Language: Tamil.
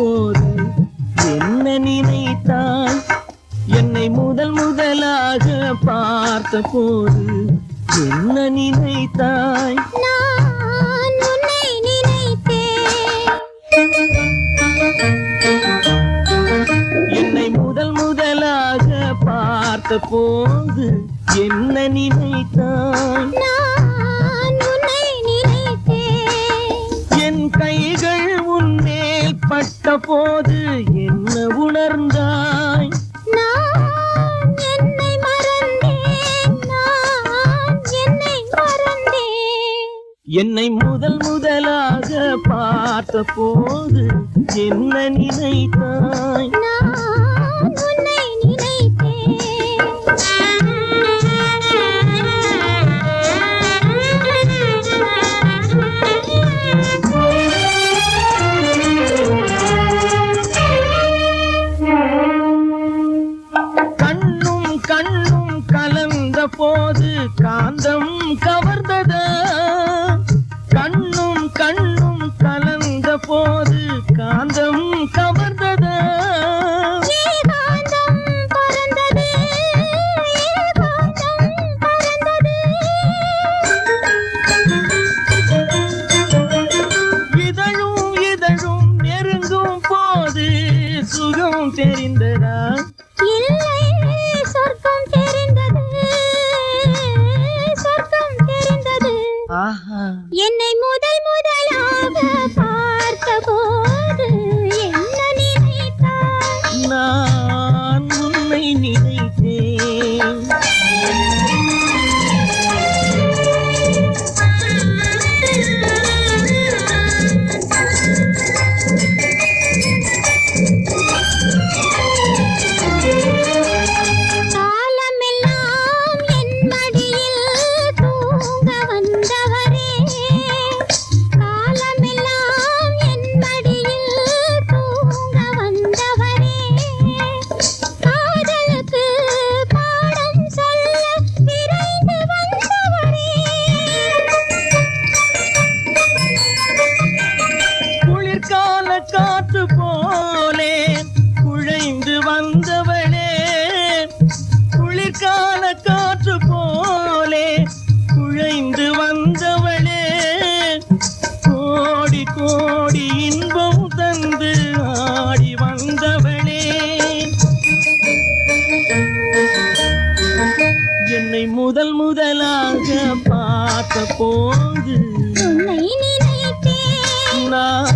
போது என்ன நினைத்தாய்? என்னை முதல் முதலாக பார்த்த போது என்ன நினைத்தாய்? நான் உன்னை நினைத்தேன். என்னை முதல் முதலாக பார்த்த போது என்ன நினைத்தாய்? நான் உன்னை நினைத்தேன். என் கைகள் உன்மேல் பட்ட போது என்ன உணர்ந்தாய்? நான் என்னை மறந்தேன். நான் என்னை மறந்தேன். என்னை முதல் முதலாக பார்த்த போது என்ன நினைத்தாய்? நான் உன்னை கண்ணும் கண்ணும் கலந்த போது காந்தம் கவர்ந்ததா? கண்ணும் கண்ணும் கலந்த போது காந்தம் கவர்ந்ததா? ஏகாந்தம் பறந்தது. ஏகாந்தம் பறந்தது. இதழும் இதழும் நெருங்கும் போது சுகம் தெரிந்ததா? இல்லை, சொர்க்கம் தெரிந்தது. சொர்க்கம் தெரிந்தது. ஆஹா, என்னை முதல் முதலாக பார்த்த போது என்ன நினைத்தாய்? நான் உன்னை நினைத்தேன். காலமெல்லாம் என் மடியில் தூங்க வந்தவரே. காலமெல்லாம் என் மடியில் தூங்க வந்தவரே. காதலுக்கு பாடம் சொல்ல விரைந்து வந்தவரே. குளிர்கால காற்று போலே குழைந்து வந்தவளே. குளிர்கால காற்று போலே குழைந்து வந்தவளே. கோடி கோடி இன்பம் தந்து ஆடி வந்தவளே. என்னை முதல் முதலாக பார்த்த போது உன்னை நினைத்தேன். நான்